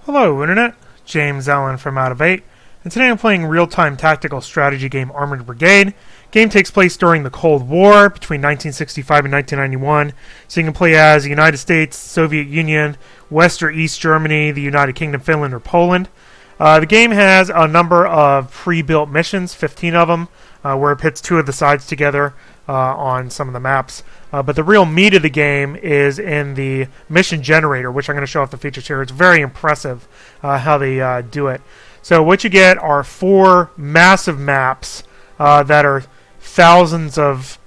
Hello Internet, James Allen from Out of 8, and today I'm playing real-time tactical strategy game Armored Brigade. Game takes place during the Cold War between 1965 and 1991, so you can play as the United States, Soviet Union, West or East Germany, the United Kingdom, Finland, or Poland. The game has a number of pre-built missions, 15 of them, where it pits two of the sides together on some of the maps. But the real meat of the game is in the mission generator, which I'm going to show off the features here. It's very impressive how they do it. So what you get are four massive maps that are thousands of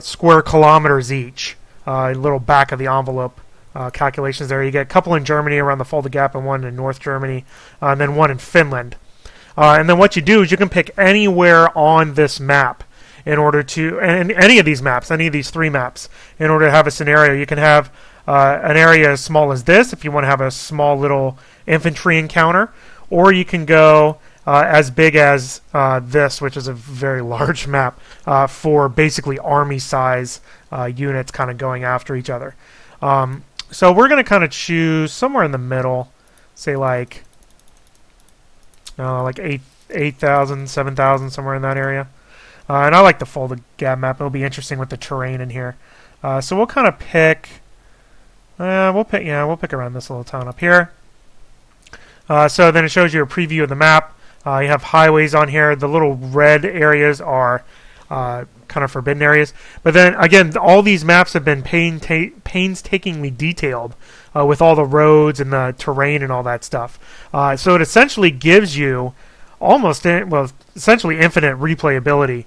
square kilometers each. A little back of the envelope calculations there. You get a couple in Germany around the Fulda Gap and one in North Germany, and then one in Finland. And then what you do is you can pick anywhere on this map in order to, and any of these maps, any of these three maps, in order to have a scenario. You can have an area as small as this if you want to have a small little infantry encounter, or you can go as big as this, which is a very large map for basically army size units kind of going after each other. So we're going to kind of choose somewhere in the middle, say like 8,000, 7,000, somewhere in that area. And I like the Fulda Gap map. It'll be interesting with the terrain in here. So we'll kind of pick. We'll pick around this little town up here. So then it shows you a preview of the map. You have highways on here. The little red areas are kind of forbidden areas. But then again, all these maps have been painstakingly detailed with all the roads and the terrain and all that stuff. So it essentially gives you essentially infinite replayability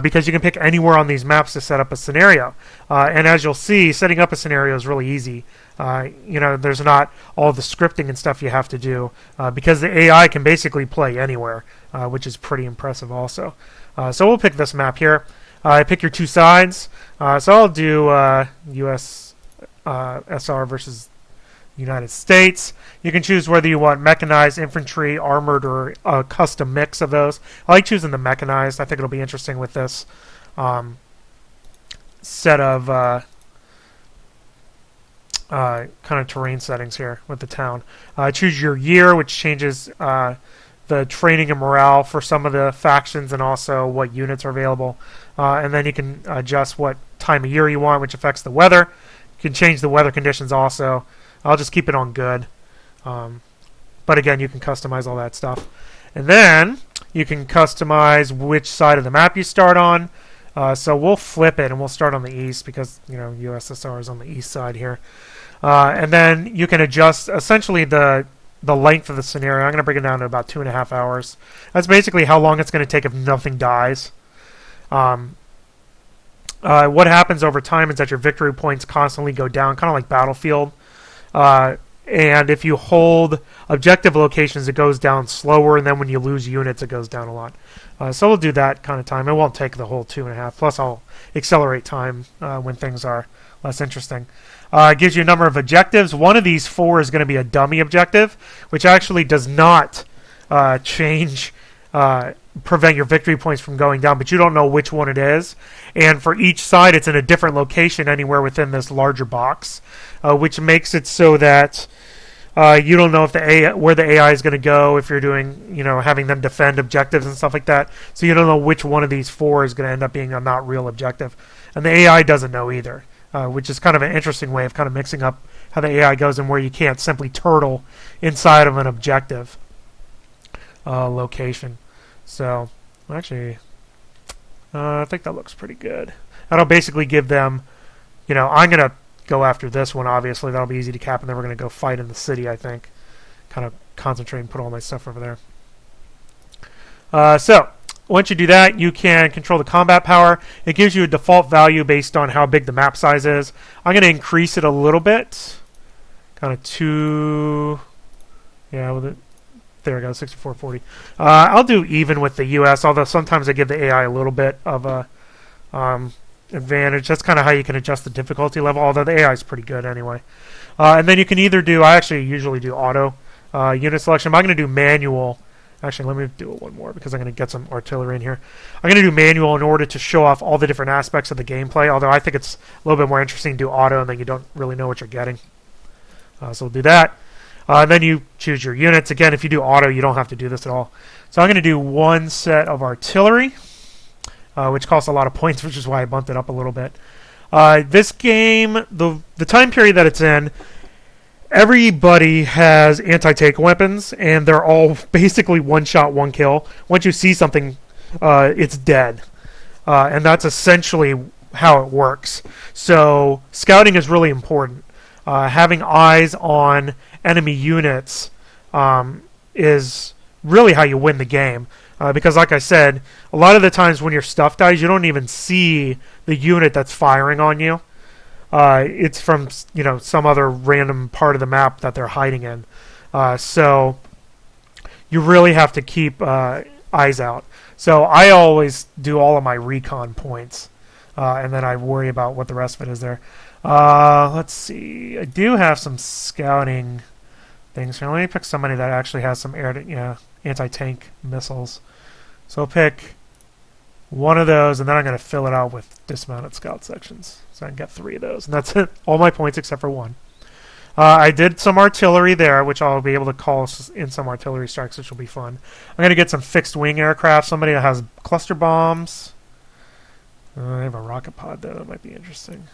because you can pick anywhere on these maps to set up a scenario. And as you'll see, setting up a scenario is really easy. There's not all the scripting and stuff you have to do because the AI can basically play anywhere, which is pretty impressive also. So we'll pick this map here. Pick your two sides. So I'll do USSR versus United States. You can choose whether you want mechanized, infantry, armored, or a custom mix of those. I like choosing the mechanized. I think it'll be interesting with this set of kind of terrain settings here with the town. Choose your year, which changes the training and morale for some of the factions and also what units are available. And then you can adjust what time of year you want, which affects the weather. You can change the weather conditions also. I'll just keep it on good. But again, you can customize all that stuff. And then you can customize which side of the map you start on. So we'll flip it and we'll start on the east because, USSR is on the east side here. And then you can adjust essentially the length of the scenario. I'm going to bring it down to about 2.5 hours. That's basically how long it's going to take if nothing dies. What happens over time is that your victory points constantly go down, kind of like Battlefield. And if you hold objective locations, it goes down slower, and then when you lose units, it goes down a lot. So we'll do that kind of time. It won't take the whole 2.5. Plus, I'll accelerate time when things are less interesting. It gives you a number of objectives. One of these four is going to be a dummy objective, which actually does not prevent your victory points from going down, but you don't know which one it is. And for each side, it's in a different location anywhere within this larger box, which makes it so that you don't know if where the AI is going to go if you're doing, having them defend objectives and stuff like that. So you don't know which one of these four is going to end up being a not real objective. And the AI doesn't know either, which is kind of an interesting way of kind of mixing up how the AI goes and where you can't simply turtle inside of an objective location. So, actually, I think that looks pretty good. That'll basically give them, I'm going to go after this one, obviously. That'll be easy to cap, and then we're going to go fight in the city, I think. Kind of concentrate and put all my stuff over there. So, once you do that, you can control the combat power. It gives you a default value based on how big the map size is. I'm going to increase it a little bit. Kind of with it. There we go, 6440. I'll do even with the US, although sometimes I give the AI a little bit of a advantage. That's kind of how you can adjust the difficulty level, although the AI is pretty good anyway. And then you can either do, I actually usually do auto unit selection, but I'm going to do manual. Actually, let me do it one more because I'm going to get some artillery in here. I'm going to do manual in order to show off all the different aspects of the gameplay, although I think it's a little bit more interesting to do auto and then you don't really know what you're getting. So we'll do that. Then you choose your units. Again, if you do auto, you don't have to do this at all. So I'm going to do one set of artillery, which costs a lot of points, which is why I bumped it up a little bit. This game, the time period that it's in, everybody has anti-tank weapons, and they're all basically one shot, one kill. Once you see something, it's dead. And that's essentially how it works. So scouting is really important. Having eyes on enemy units is really how you win the game. Because like I said, a lot of the times when your stuff dies, you don't even see the unit that's firing on you. It's from some other random part of the map that they're hiding in. So you really have to keep eyes out. So I always do all of my recon points, and then I worry about what the rest of it is there. Let's see. I do have some scouting things here. Let me pick somebody that actually has some anti-tank missiles. So I'll pick one of those, and then I'm going to fill it out with dismounted scout sections. So I can get 3 of those. And that's it. All my points except for 1. I did some artillery there, which I'll be able to call in some artillery strikes, which will be fun. I'm going to get some fixed-wing aircraft. Somebody that has cluster bombs. I have a rocket pod, though. That might be interesting.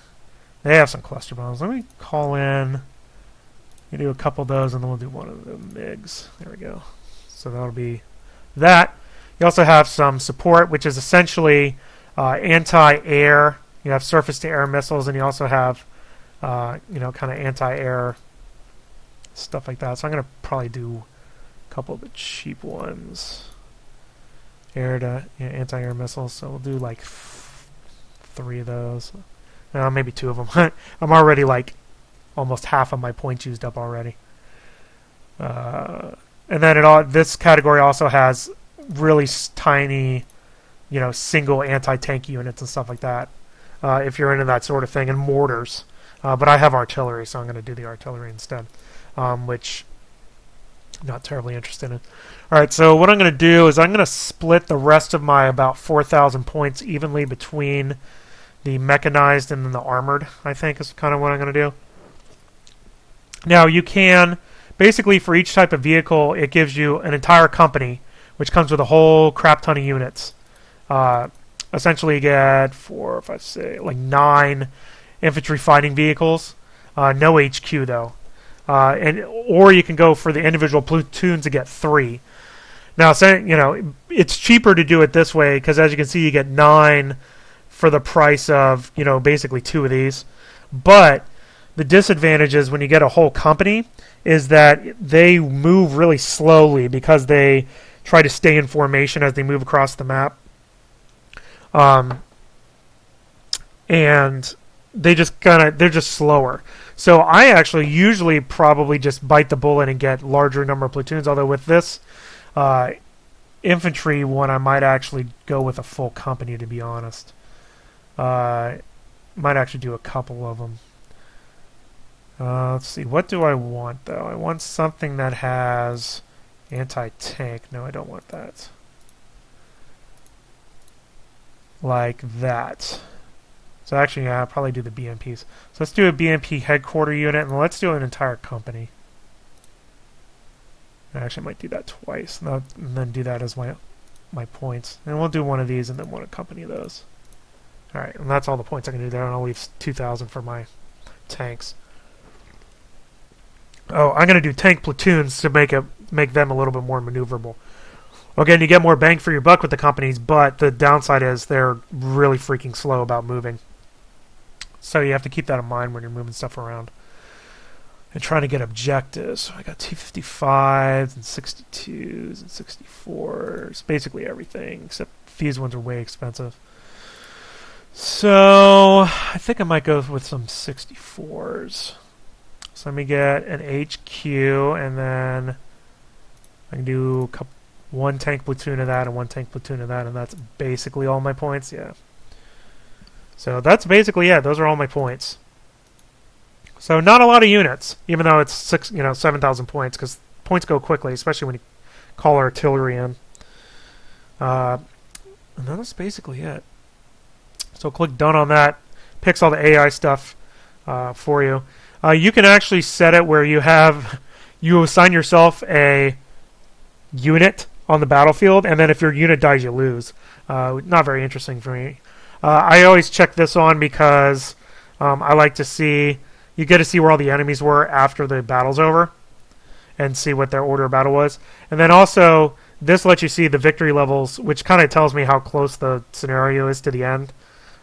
They have some cluster bombs. Let me call in. We do a couple of those, and then we'll do one of the MiGs. There we go. So that'll be that. You also have some support, which is essentially anti-air. You have surface-to-air missiles, and you also have, kind of anti-air stuff like that. So I'm going to probably do a couple of the cheap ones. Anti-air missiles. So we'll do like 3 of those. Maybe 2 of them. I'm already like almost half of my points used up already. And then this category also has really tiny, single anti-tank units and stuff like that. If you're into that sort of thing, and mortars. But I have artillery, so I'm going to do the artillery instead, which I'm not terribly interested in. All right, so what I'm going to do is I'm going to split the rest of my about 4,000 points evenly between the mechanized and then the armored, I think, is kind of what I'm going to do. Now, you can, basically for each type of vehicle, it gives you an entire company, which comes with a whole crap ton of units. Essentially, you get 4, 5, 6, like 9 infantry fighting vehicles. No HQ, though. Or you can go for the individual platoons to get 3. Now, it's cheaper to do it this way, because as you can see, you get 9 for the price of, basically 2 of these. But the disadvantage is when you get a whole company is that they move really slowly because they try to stay in formation as they move across the map. And they're just slower. So I actually usually probably just bite the bullet and get larger number of platoons, although with this infantry one I might actually go with a full company, to be honest. Might actually do a couple of them. Let's see, what do I want though? I want something that has anti-tank. No, I don't want that. Like that. So actually, yeah, I'll probably do the BMPs. So let's do a BMP headquarter unit, and let's do an entire company. I actually might do that twice, and then do that as my points. And we'll do one of these, and then one accompany those. All right, and that's all the points I can do there, and I'll leave 2,000 for my tanks. Oh, I'm going to do tank platoons to make them a little bit more maneuverable. Again, you get more bang for your buck with the companies, but the downside is they're really freaking slow about moving. So you have to keep that in mind when you're moving stuff around and trying to get objectives. So I got T-55s and 62s and 64s, basically everything, except these ones are way expensive. So I think I might go with some 64s. So let me get an HQ, and then I can do one tank platoon of that and one tank platoon of that, and that's basically all my points. Yeah. So that's basically it. Those are all my points. So not a lot of units, even though it's 7,000 points, because points go quickly, especially when you call artillery in. And that's basically it. So click done on that. Picks all the AI stuff for you. You can actually set it where you have you assign yourself a unit on the battlefield, and then if your unit dies, you lose. Not very interesting for me. I always check this on because I like to see, you get to see where all the enemies were after the battle's over and see what their order of battle was. And then also, this lets you see the victory levels, which kind of tells me how close the scenario is to the end.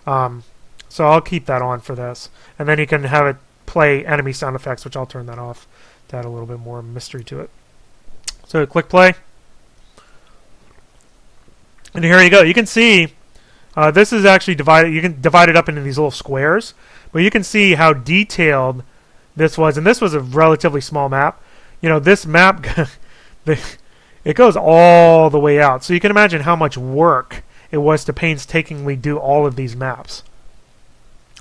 So I'll keep that on for this. And then you can have it play enemy sound effects, which I'll turn that off to add a little bit more mystery to it. So click play. And here you go. You can see this is actually divided. You can divide it up into these little squares. But you can see how detailed this was. And this was a relatively small map. You know, this map, it goes all the way out. So you can imagine how much work it was to painstakingly do all of these maps.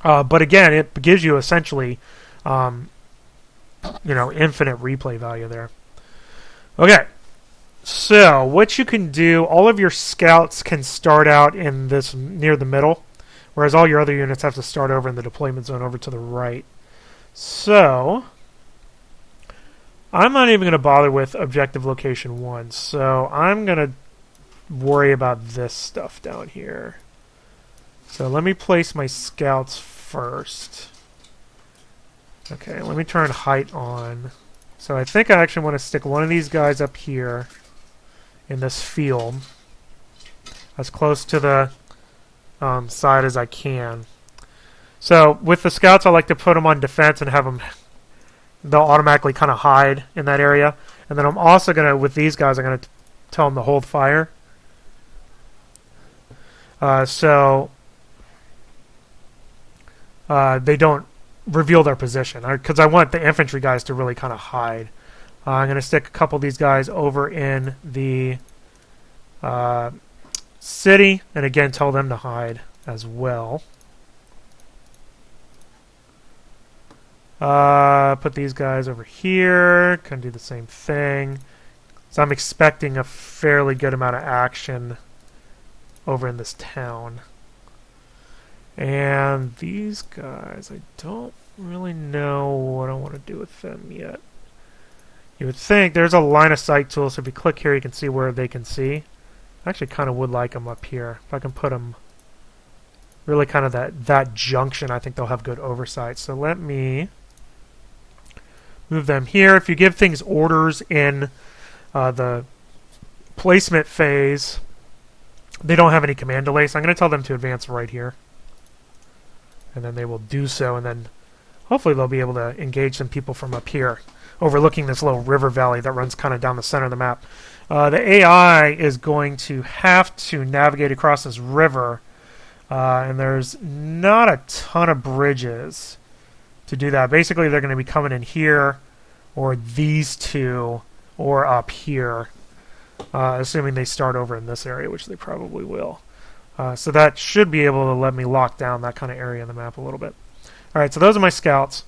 But again, it gives you essentially, infinite replay value there. Okay, so what you can do, all of your scouts can start out in this near the middle, whereas all your other units have to start over in the deployment zone over to the right. So I'm not even going to bother with objective location 1, so I'm going to worry about this stuff down here. So let me place my scouts first. Okay, let me turn height on. So I think I actually want to stick one of these guys up here in this field, as close to the side as I can. So with the scouts, I like to put them on defense and have them, they'll automatically kind of hide in that area. And then I'm also going to, with these guys, I'm going to tell them to hold fire. So they don't reveal their position, because I want the infantry guys to really kind of hide. I'm going to stick a couple of these guys over in the city, and again tell them to hide as well. Put these guys over here, can do the same thing. So I'm expecting a fairly good amount of action over in this town. And these guys, I don't really know what I want to do with them yet. You would think there's a line of sight tool, so if you click here, you can see where they can see. I actually kind of would like them up here. If I can put them really kind of that junction, I think they'll have good oversight. So let me move them here. If you give things orders in the placement phase, they don't have any command delay, so I'm going to tell them to advance right here. And then they will do so, and then hopefully they'll be able to engage some people from up here, overlooking this little river valley that runs kind of down the center of the map. The AI is going to have to navigate across this river, and there's not a ton of bridges to do that. Basically, they're going to be coming in here, or these two, or up here, assuming they start over in this area, which they probably will. So that should be able to let me lock down that kind of area in the map a little bit. Alright, so those are my scouts.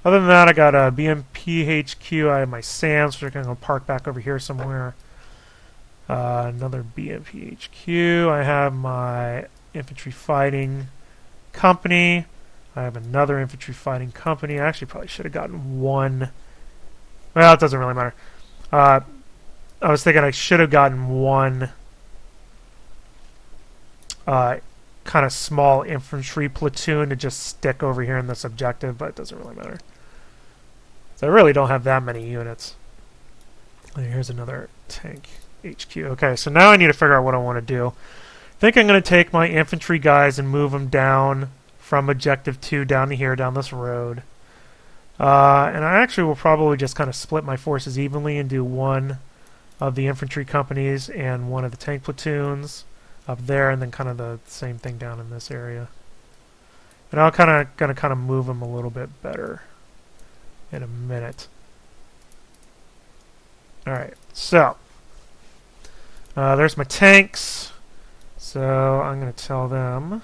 Other than that, I got a BMP HQ. I have my SAMs, which are going to park back over here somewhere. Another BMP HQ. I have my infantry fighting company. I have another infantry fighting company. I actually probably should have gotten one. Well, it doesn't really matter. I was thinking I should have gotten one kind of small infantry platoon to just stick over here in this objective, but it doesn't really matter. So I really don't have that many units. Here's another tank HQ. Okay, so now I need to figure out what I want to do. I think I'm going to take my infantry guys and move them down from objective 2 down to here, down this road. And I actually will probably just kind of split my forces evenly and do one of the infantry companies and one of the tank platoons up there, and then kind of the same thing down in this area. And I'm gonna move them a little bit better in a minute. All right, so there's my tanks. So I'm gonna tell them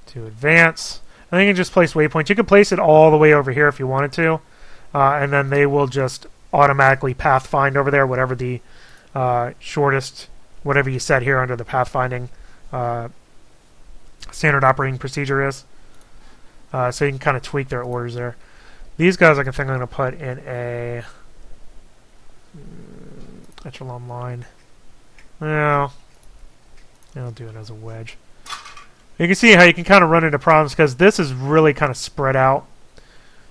to advance. I think you can just place waypoints. You can place it all the way over here if you wanted to, and then they will just automatically pathfind over there, whatever the shortest. Whatever you set here under the pathfinding standard operating procedure is. So you can kind of tweak their orders there. These guys I think I'm going to put in a echelon line. Well, I'll do it as a wedge. You can see how you can kind of run into problems because this is really kind of spread out.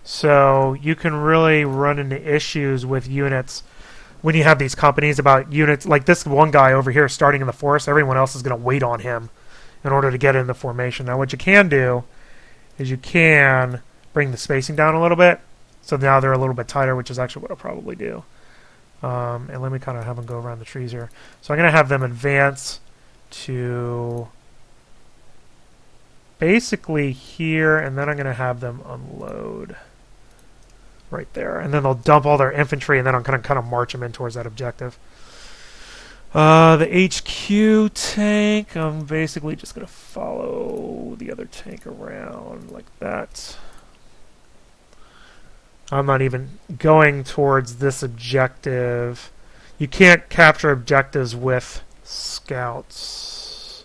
So you can really run into issues with units when you have these companies about units. Like this one guy over here starting in the forest, everyone else is going to wait on him in order to get in the formation. Now what you can do is you can bring the spacing down a little bit. So now they're a little bit tighter, which is actually what I'll probably do. And let me kind of have them go around the trees here. So I'm going to have them advance to basically here, and then I'm going to have them unload right there. And then they'll dump all their infantry, and then I'm going to kind of march them in towards that objective. The HQ tank, I'm basically just going to follow the other tank around like that. I'm not even going towards this objective. You can't capture objectives with scouts.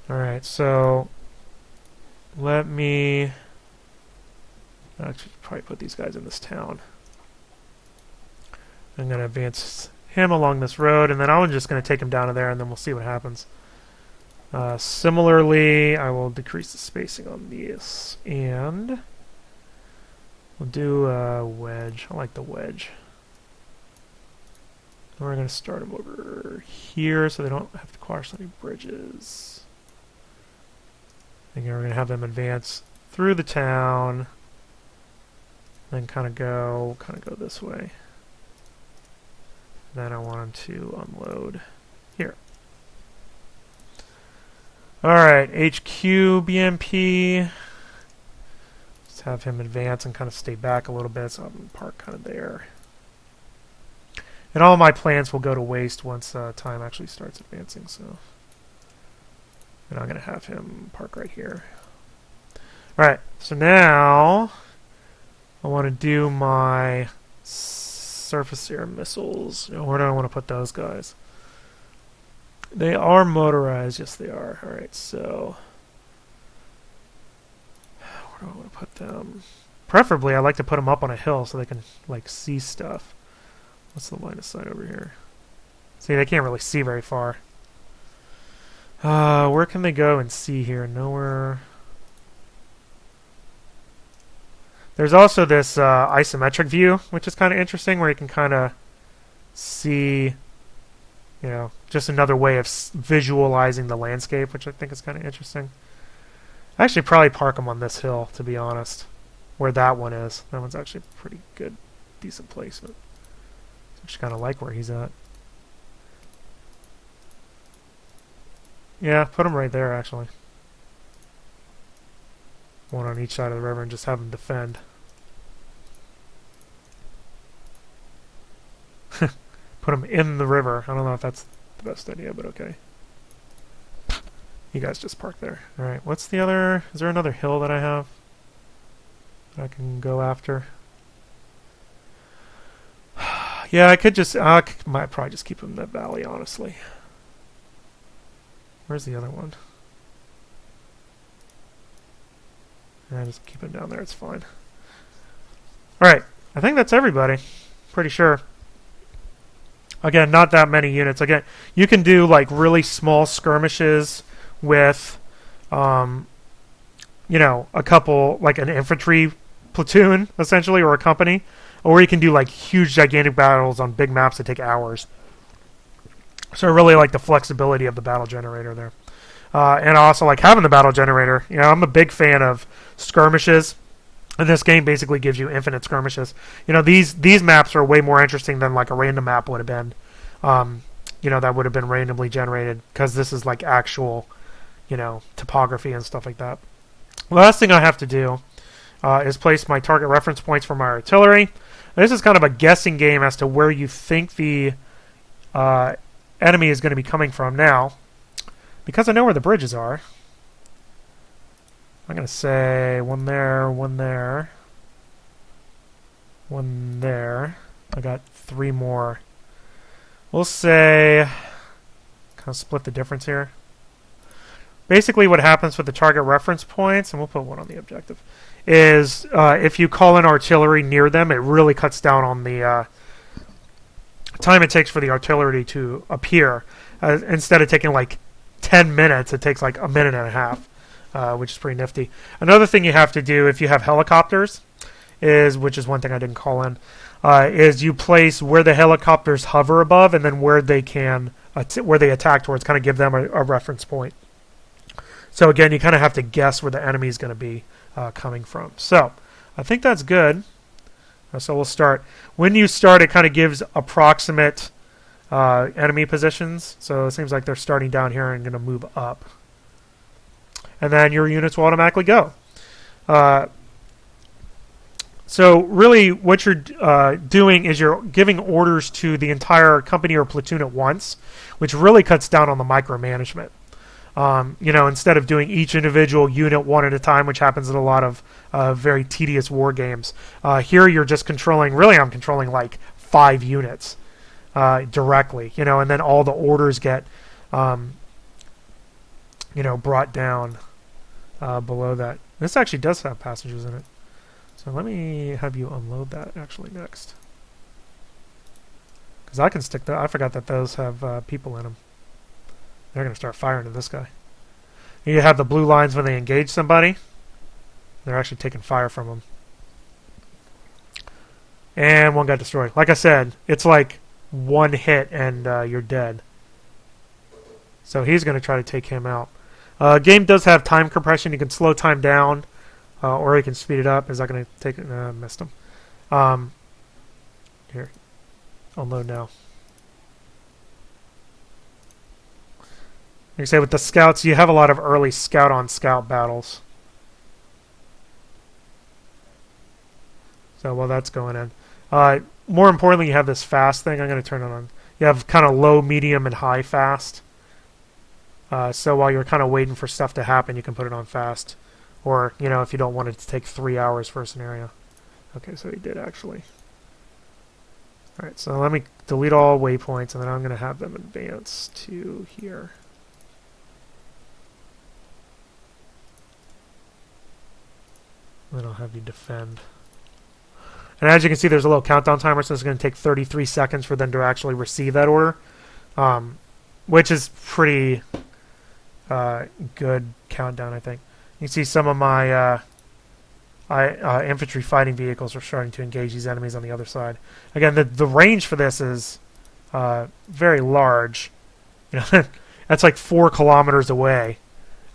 Alright, so let me actually probably put these guys in this town. I'm going to advance him along this road, and then I'm just going to take him down to there, and then we'll see what happens. Similarly, I will decrease the spacing on these, and we'll do a wedge. I like the wedge. And we're going to start them over here so they don't have to cross any bridges. And we're going to have them advance through the town, then kind of go this way. Then I want them to unload here. Alright, HQ BMP. Just have him advance and kind of stay back a little bit, so I'm going to park kind of there. And all my plans will go to waste once time actually starts advancing, so. And I'm going to have him park right here. Alright, so now I want to do my surface air missiles. Where do I want to put those guys? They are motorized. Yes, they are. Alright, so where do I want to put them? Preferably, I like to put them up on a hill so they can like see stuff. What's the line of sight over here? See, they can't really see very far. Where can they go and see here? Nowhere. There's also this isometric view, which is kind of interesting, where you can kind of see, you know, just another way of visualizing the landscape, which I think is kind of interesting. I actually probably park them on this hill, to be honest, where that one is. That one's actually a pretty good, decent placement. I just kind of like where he's at. Yeah, put him right there, actually. One on each side of the river and just have them defend. Put them in the river. I don't know if that's the best idea, but okay. You guys just park there. Alright, what's the other... Is there another hill that I have that I can go after? Yeah, I could just... I might probably just keep him in that valley, honestly. Where's the other one? Yeah, just keep him down there. It's fine. Alright, I think that's everybody. Pretty sure. Again, not that many units. Again, you can do like really small skirmishes with, you know, a couple, like an infantry platoon, essentially, or a company. Or you can do like huge, gigantic battles on big maps that take hours. So I really like the flexibility of the battle generator there. And I also like having the battle generator. You know, I'm a big fan of skirmishes. And this game basically gives you infinite skirmishes. You know, these maps are way more interesting than like a random map would have been. You know, that would have been randomly generated, because this is like actual, you know, topography and stuff like that. The last thing I have to do is place my target reference points for my artillery. This is kind of a guessing game as to where you think the enemy is going to be coming from now. Because I know where the bridges are, I'm going to say one there, one there, one there. I got 3 more. We'll say, kind of split the difference here. Basically what happens with the target reference points, and we'll put one on the objective, is if you call in artillery near them, it really cuts down on the time it takes for the artillery to appear. Instead of taking like 10 minutes, it takes like a minute and a half, which is pretty nifty. Another thing you have to do if you have helicopters which is one thing I didn't call in, is you place where the helicopters hover above and then where they can where they attack towards, kind of give them a reference point. So again, you kind of have to guess where the enemy is going to be coming from. So I think that's good. So we'll start. When you start, it kind of gives approximate enemy positions. So it seems like they're starting down here and going to move up. And then your units will automatically go. So really what you're doing is you're giving orders to the entire company or platoon at once, which really cuts down on the micromanagement. Instead of doing each individual unit one at a time, which happens in a lot of very tedious war games, here you're just controlling, really I'm controlling like 5 units directly, and then all the orders get, brought down below that. This actually does have passengers in it. So let me have you unload that actually next. Because I can stick that. I forgot that those have people in them. They're going to start firing at this guy. You have the blue lines when they engage somebody. They're actually taking fire from them. And one got destroyed. Like I said, it's like one hit and you're dead. So he's going to try to take him out. Game does have time compression. You can slow time down. Or you can speed it up. Is that going to take it? Missed him. Here. Unload now. Like I say, with the scouts, you have a lot of early scout-on-scout battles. So while that's going in. More importantly, you have this fast thing. I'm going to turn it on. You have kind of low, medium, and high fast. So while you're kind of waiting for stuff to happen, you can put it on fast. Or, if you don't want it to take 3 hours for a scenario. Okay, so he did actually. Alright, so let me delete all waypoints, and then I'm going to have them advance to here. Then I'll have you defend. And as you can see, there's a little countdown timer, so it's going to take 33 seconds for them to actually receive that order. Which is pretty good countdown, I think. You can see some of my infantry fighting vehicles are starting to engage these enemies on the other side. Again, the range for this is very large. That's like 4 kilometers away.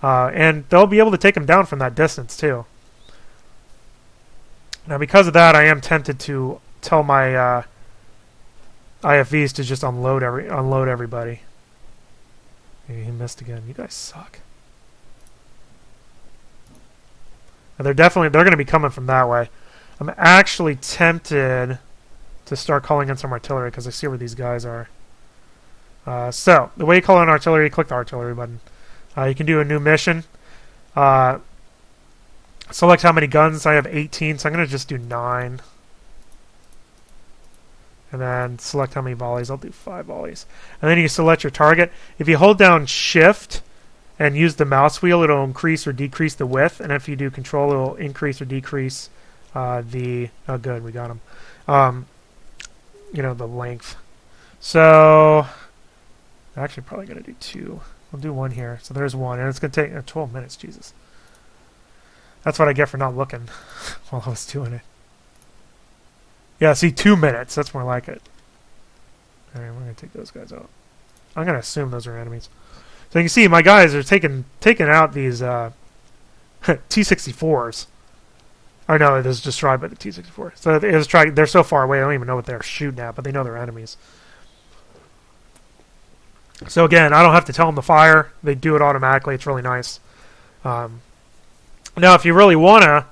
And they'll be able to take them down from that distance, too. Now, because of that, I am tempted to tell my IFVs to just unload everybody. Maybe he missed again. You guys suck. They're going to be coming from that way. I'm actually tempted to start calling in some artillery because I see where these guys are. So, the way you call in artillery, click the artillery button. You can do a new mission. Select how many guns. I have 18, so I'm going to just do 9. And then select how many volleys. I'll do 5 volleys. And then you select your target. If you hold down Shift and use the mouse wheel, it'll increase or decrease the width. And if you do Control, it'll increase or decrease the... Oh, good, we got him. The length. So, I'm actually probably going to do 2. We'll do 1 here. So there's 1. And it's going to take 12 minutes. Jesus. That's what I get for not looking while I was doing it. Yeah, see, 2 minutes. That's more like it. Alright, we're going to take those guys out. I'm going to assume those are enemies. So you can see my guys are taking out these T-64s. Or no, it was destroyed by the T-64. So it was they're so far away, I don't even know what they're shooting at, but they know they're enemies. So again, I don't have to tell them to fire. They do it automatically. It's really nice. Now, if you really want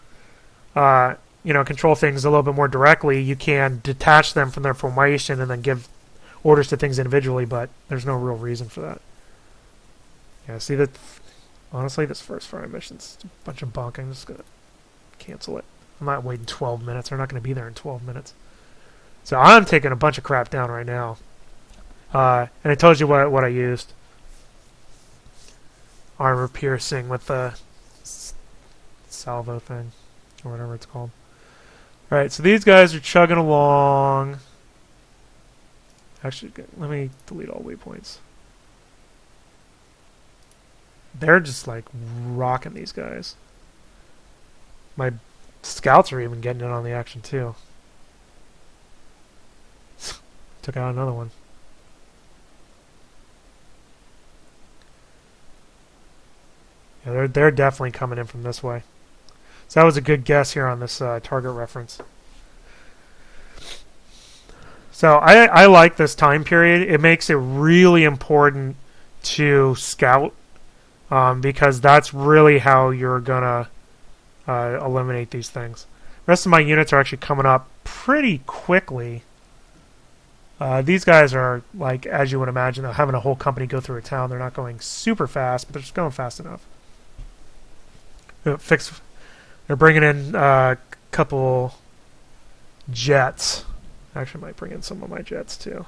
to, control things a little bit more directly, you can detach them from their formation and then give orders to things individually, but there's no real reason for that. Yeah, see that? Honestly, this first fire mission's a bunch of bunk. I'm just going to cancel it. I'm not waiting 12 minutes. They're not going to be there in 12 minutes. So I'm taking a bunch of crap down right now. And it tells you what I used. Armor piercing with the salvo thing, or whatever it's called. Alright, so these guys are chugging along. Actually, let me delete all waypoints. They're just like rocking these guys. My scouts are even getting in on the action too. Took out another one. Yeah, they're definitely coming in from this way. So that was a good guess here on this target reference. So I like this time period. It makes it really important to scout because that's really how you're gonna eliminate these things. The rest of my units are actually coming up pretty quickly. These guys are, like, as you would imagine, they're having a whole company go through a town. They're not going super fast, but they're just going fast enough. They're bringing in a couple jets. Actually, I might bring in some of my jets too.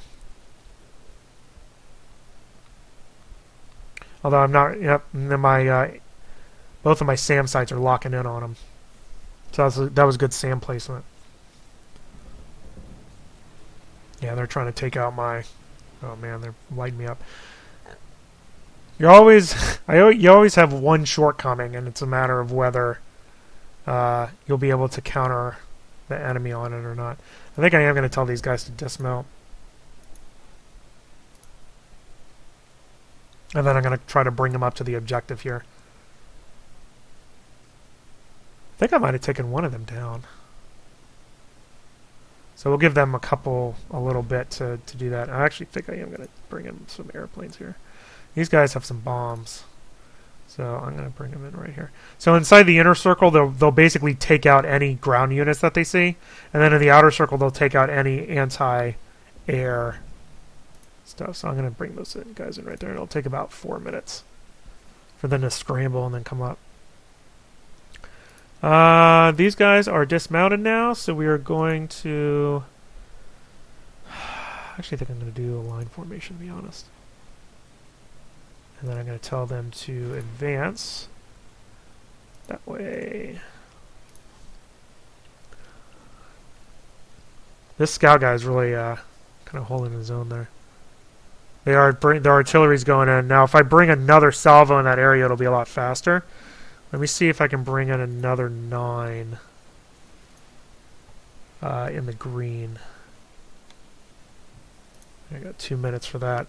Although I'm not. Yep, my both of my SAM sites are locking in on them. So that was good SAM placement. Yeah, they're trying to take out my. Oh man, they're lighting me up. You always have one shortcoming, and it's a matter of whether you'll be able to counter the enemy on it or not. I think I am going to tell these guys to dismount. And then I'm going to try to bring them up to the objective here. I think I might have taken one of them down. So we'll give them a little bit to do that. I actually think I am going to bring in some airplanes here. These guys have some bombs. So I'm going to bring them in right here. So inside the inner circle, they'll basically take out any ground units that they see. And then in the outer circle, they'll take out any anti-air stuff. So I'm going to bring those guys in right there. And it'll take about 4 minutes for them to scramble and then come up. These guys are dismounted now. So we are going to... I actually think I'm going to do a line formation, to be honest. And then I'm going to tell them to advance that way. This scout guy is really kind of holding his own there. Their artillery's going in. Now, if I bring another salvo in that area, it'll be a lot faster. Let me see if I can bring in another 9 in the green. I got 2 minutes for that.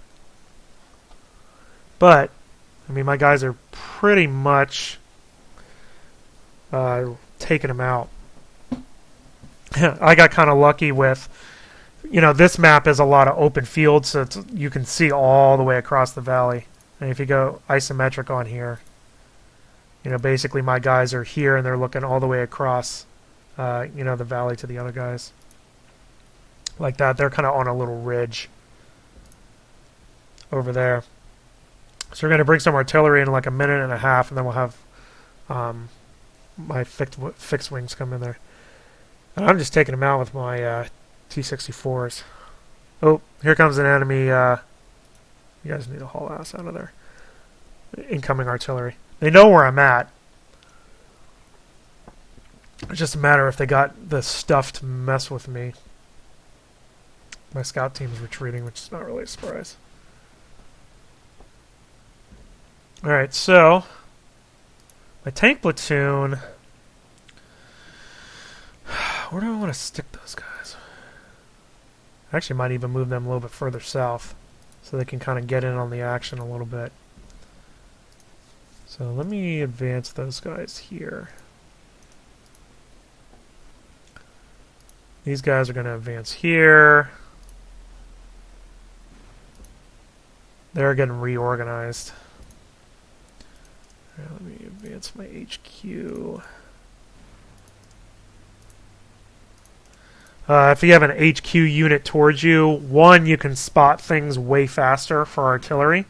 But, I mean, my guys are pretty much taking them out. I got kind of lucky with, this map is a lot of open fields, so you can see all the way across the valley. And if you go isometric on here, basically my guys are here and they're looking all the way across, the valley to the other guys. Like that. They're kind of on a little ridge over there. So we're going to bring some artillery in like a minute and a half, and then we'll have my fixed wings come in there. And I'm just taking them out with my T-64s. Oh, here comes an enemy. You guys need to haul ass out of there. Incoming artillery. They know where I'm at. It's just a matter if they got the stuff to mess with me. My scout team is retreating, which is not really a surprise. Alright, so my tank platoon, where do I want to stick those guys? I actually might even move them a little bit further south so they can kind of get in on the action a little bit. So let me advance those guys here. These guys are going to advance here. They're getting reorganized. Right, let me advance my HQ. If you have an HQ unit towards you, 1, you can spot things way faster for artillery,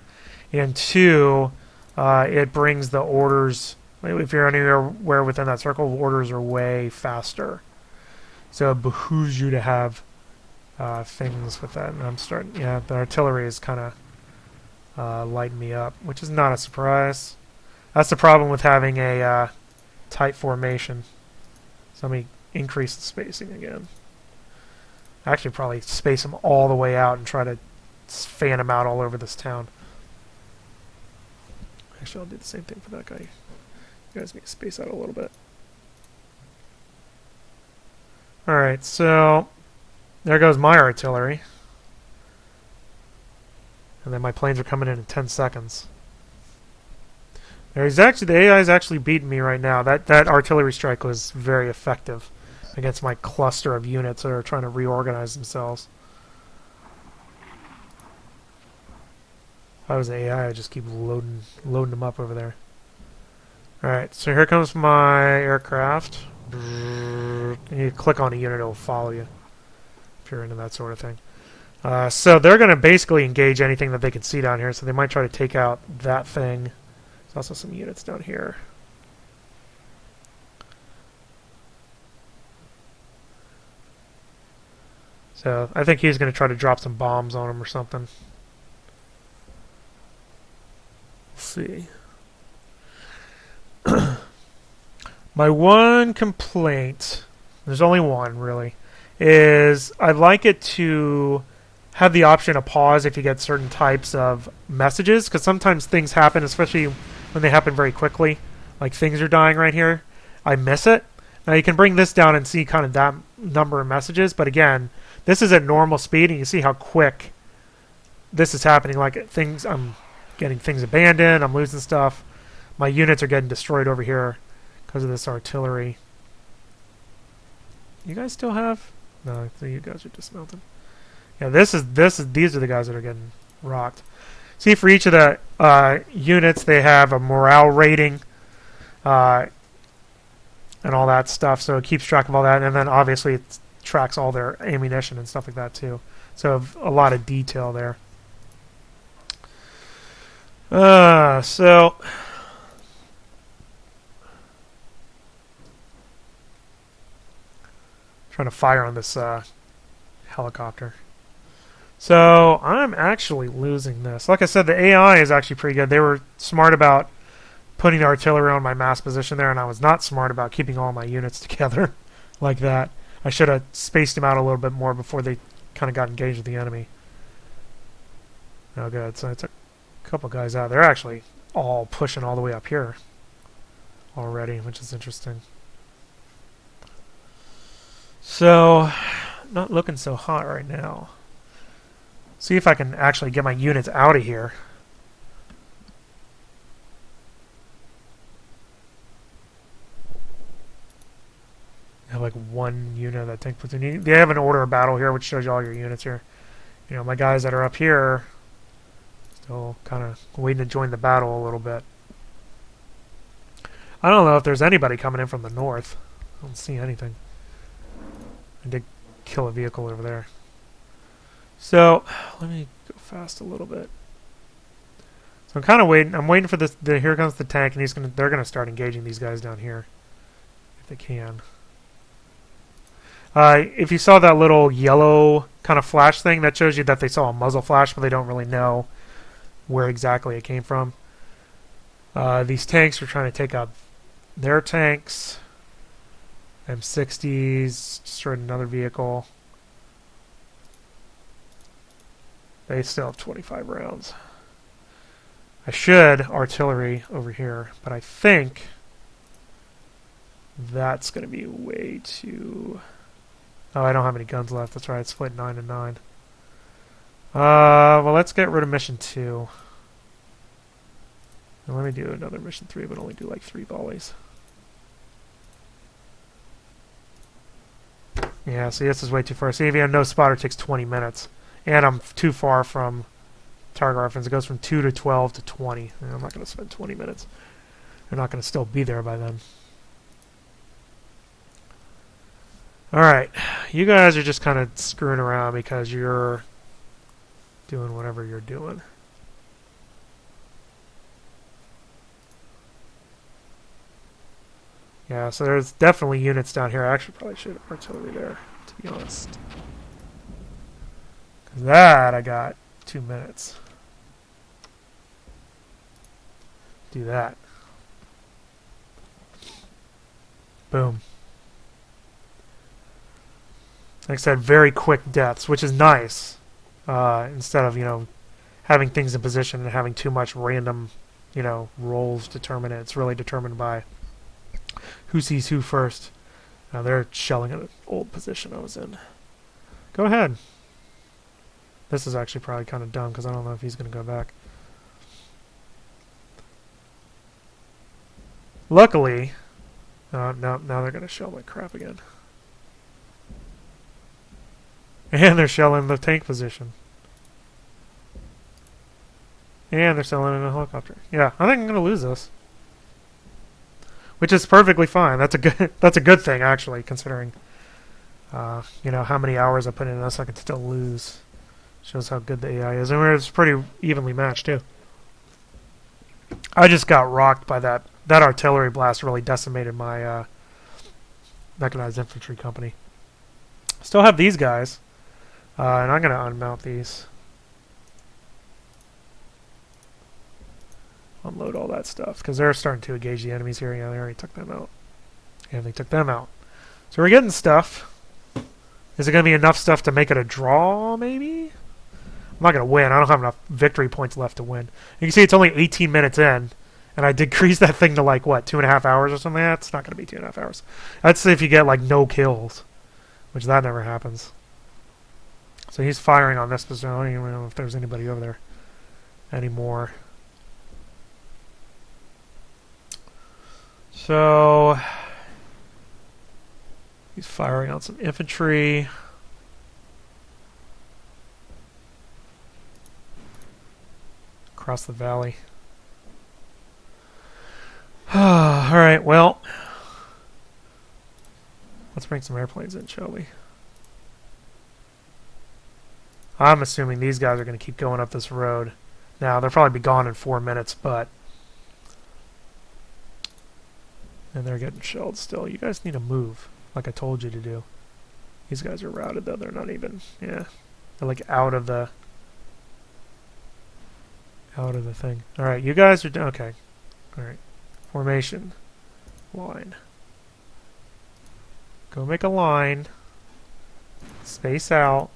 and 2, it brings the orders. If you're anywhere within that circle, orders are way faster. So it behooves you to have things with that. And I'm starting. Yeah, the artillery is kind of lighting me up, which is not a surprise. That's the problem with having a tight formation. So let me increase the spacing again. Actually, probably space them all the way out and try to fan them out all over this town. Actually, I'll do the same thing for that guy. You guys need to space out a little bit. Alright, so there goes my artillery. And then my planes are coming in 10 seconds. There's actually, the AI is actually beating me right now. That artillery strike was very effective against my cluster of units that are trying to reorganize themselves. If I was AI, I'd just keep loading them up over there. Alright, so here comes my aircraft. And you click on a unit, it'll follow you if you're into that sort of thing. So they're going to basically engage anything that they can see down here, so they might try to take out that thing. There's also some units down here. So I think he's going to try to drop some bombs on them or something. Let's see. My one complaint, there's only one really, is I'd like it to have the option of pause if you get certain types of messages, because sometimes things happen, especially when they happen very quickly, like things are dying right here. I miss it. Now you can bring this down and see kind of that number of messages, but again, this is at normal speed, and you see how quick this is happening. Like things, I'm getting things abandoned, I'm losing stuff. My units are getting destroyed over here because of this artillery. You guys still have? No, so you guys are dismounted. Yeah, these are the guys that are getting rocked. See, for each of the units, they have a morale rating and all that stuff, so it keeps track of all that, and then obviously it tracks all their ammunition and stuff like that too. So a lot of detail there. So trying to fire on this helicopter. So I'm actually losing this. Like I said, the AI is actually pretty good. They were smart about putting the artillery on my mass position there, and I was not smart about keeping all my units together like that. I should have spaced them out a little bit more before they kind of got engaged with the enemy. Oh, good. So I took a couple guys out. They're actually all pushing all the way up here already, which is interesting. So, not looking so hot right now. See if I can actually get my units out of here. I have like one unit of that tank platoon. They have an order of battle here, which shows you all your units here. You know, my guys that are up here still kind of waiting to join the battle a little bit. I don't know if there's anybody coming in from the north. I don't see anything. I did kill a vehicle over there. So let me go fast a little bit. So I'm kind of waiting. I'm waiting for this. Here comes the tank, and they're gonna start engaging these guys down here if they can. If you saw that little yellow kind of flash thing, that shows you that they saw a muzzle flash, but they don't really know where exactly it came from. These tanks are trying to take out their tanks. M60s destroyed another vehicle. They still have 25 rounds. I should artillery over here, but I think that's going to be way too... Oh, I don't have any guns left. That's right. It's split 9 and 9. Well, let's get rid of mission 2. And let me do another mission 3, but only do like 3 volleys. Yeah, see, this is way too far. See, if you have no spotter, it takes 20 minutes. And I'm too far from target reference. It goes from 2 to 12 to 20. And I'm not going to spend 20 minutes. They're not going to still be there by then. Alright, you guys are just kind of screwing around because you're doing whatever you're doing. Yeah, so there's definitely units down here. I actually probably should have artillery there, to be honest. Because that, I got 2 minutes. Do that. Boom. Like I said, very quick deaths, which is nice. Instead of, having things in position and having too much random, rolls determine it. It's really determined by who sees who first. Now they're shelling an old position I was in. Go ahead. This is actually probably kind of dumb because I don't know if he's going to go back. Luckily, now they're going to shell like crap again. And they're shelling the tank position. And they're selling in a helicopter. Yeah, I think I'm going to lose this. Which is perfectly fine. That's a good thing, actually, considering how many hours I put into this. I could still lose. Shows how good the AI is. And it's pretty evenly matched, too. I just got rocked by that. That artillery blast really decimated my mechanized infantry company. Still have these guys. And I'm going to unmount these. Unload all that stuff. Because they're starting to engage the enemies here. Yeah, they already took them out. And they took them out. So we're getting stuff. Is it going to be enough stuff to make it a draw, maybe? I'm not going to win. I don't have enough victory points left to win. You can see it's only 18 minutes in. And I decreased that thing to like, what, 2.5 hours or something? That's not going to be 2.5 hours. That's if you get like no kills. Which that never happens. So he's firing on this position. I don't even know if there's anybody over there anymore. So he's firing on some infantry. Across the valley. Alright, well. Let's bring some airplanes in, shall we? I'm assuming these guys are going to keep going up this road. Now, they'll probably be gone in 4 minutes, but... And they're getting shelled still. You guys need to move, like I told you to do. These guys are routed, though. They're not even... Yeah. They're like out of the thing. Alright, you guys are... Okay. Alright. Formation. Line. Go make a line. Space out.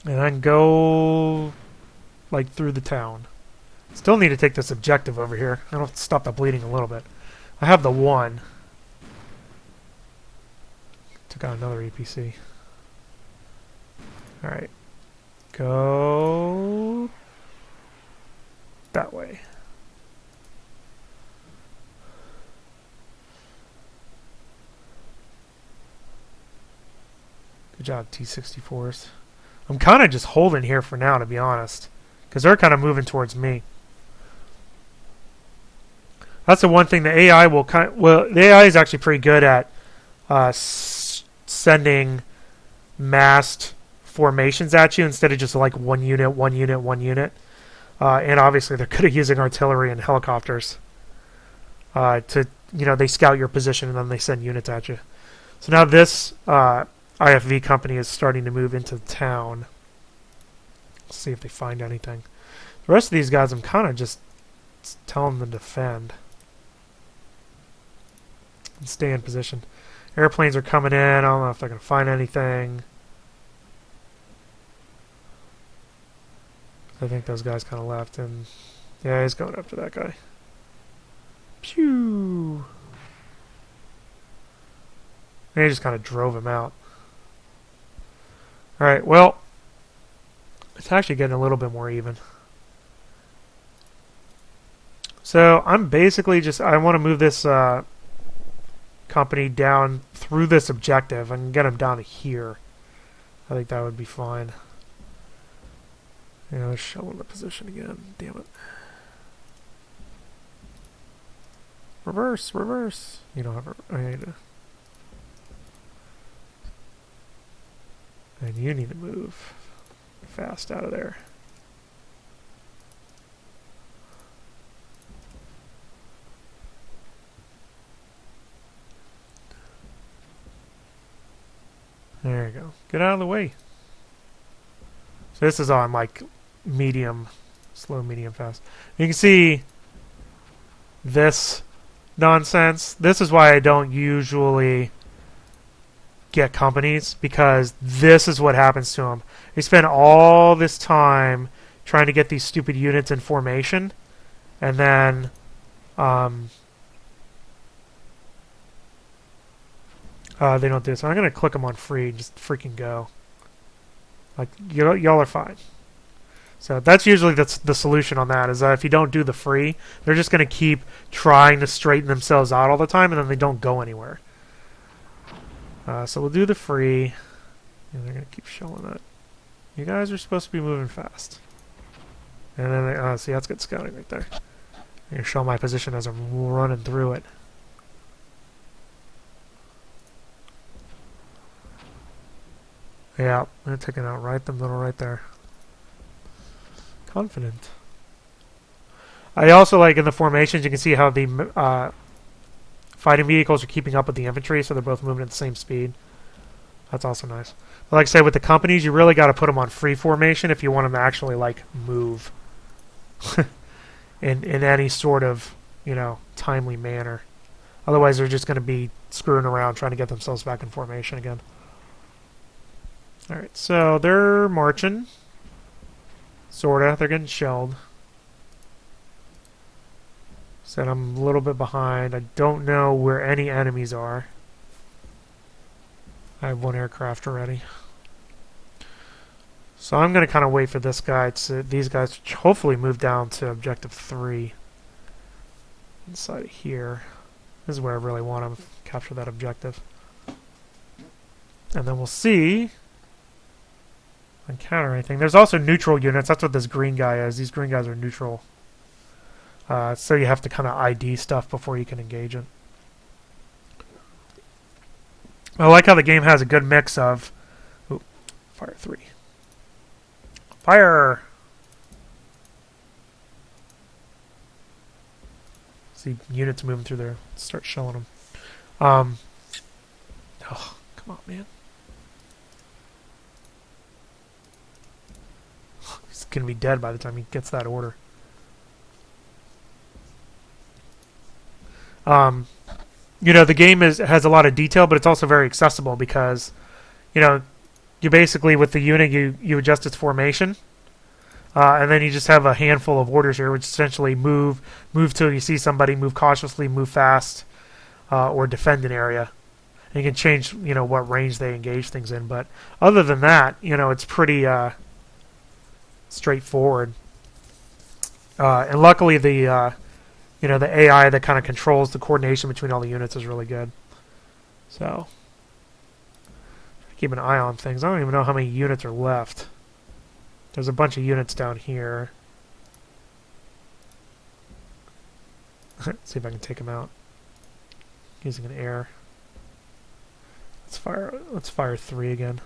And then go like through the town. Still need to take this objective over here. I don't have to stop the bleeding a little bit. I have the one. Took out another EPC. Alright. Go that way. Good job, T-64s. I'm kind of just holding here for now, to be honest. Because they're kind of moving towards me. That's the one thing the AI will the AI is actually pretty good at sending massed formations at you instead of just like one unit, one unit, one unit. And obviously they're good at using artillery and helicopters to, they scout your position and then they send units at you. So now this IFV company is starting to move into the town. Let's see if they find anything. The rest of these guys, I'm kind of just telling them to defend. And stay in position. Airplanes are coming in. I don't know if they're going to find anything. I think those guys kind of left. And yeah, he's going after that guy. Pew! And he just kind of drove him out. Alright, well, it's actually getting a little bit more even. So I'm basically I want to move this company down through this objective and get them down to here. I think that would be fine. They're showing the position again. Damn it. Reverse, reverse. You don't have I need to. And you need to move fast out of there. There you go. Get out of the way. So this is on like medium, slow, medium, fast. You can see this nonsense. This is why I don't usually get companies, because this is what happens to them. They spend all this time trying to get these stupid units in formation, and then they don't do it. So I'm going to click them on free and just freaking go. Like, y'all are fine. So that's usually the solution on that, is that if you don't do the free, they're just going to keep trying to straighten themselves out all the time, and then they don't go anywhere. So we'll do the free, and they're going to keep showing that. You guys are supposed to be moving fast. And then, see, that's good scouting right there. I'm going to show my position as I'm running through it. Yeah, they're taking out right the middle right there. Confident. I also like in the formations, you can see how the fighting vehicles are keeping up with the infantry, so they're both moving at the same speed. That's also nice. But like I said, with the companies, you really got to put them on free formation if you want them to actually like move in any sort of, you know, timely manner. Otherwise, they're just going to be screwing around trying to get themselves back in formation again. All right, so they're marching. Sorta. They're getting shelled. Said I'm a little bit behind. I don't know where any enemies are. I have one aircraft already. So I'm going to kind of wait for this guy to, these guys to hopefully move down to objective 3. Inside of here. This is where I really want to capture that objective. And then we'll see. Encounter anything. There's also neutral units. That's what this green guy is. These green guys are neutral. So you have to kind of ID stuff before you can engage it. I like how the game has a good mix of... Ooh, fire 3. Fire! See units moving through there. Start shelling them. Oh, come on, man. He's going to be dead by the time he gets that order. You know, the game has a lot of detail, but it's also very accessible because, you know, you basically, with the unit, you adjust its formation, and then you just have a handful of orders here, which essentially move till you see somebody, move cautiously, move fast, or defend an area. And you can change, you know, what range they engage things in, but other than that, you know, it's pretty straightforward. And luckily, the you know, the AI that kind of controls the coordination between all the units is really good. So, keep an eye on things. I don't even know how many units are left. There's a bunch of units down here. See if I can take them out using an air. Let's fire 3 again.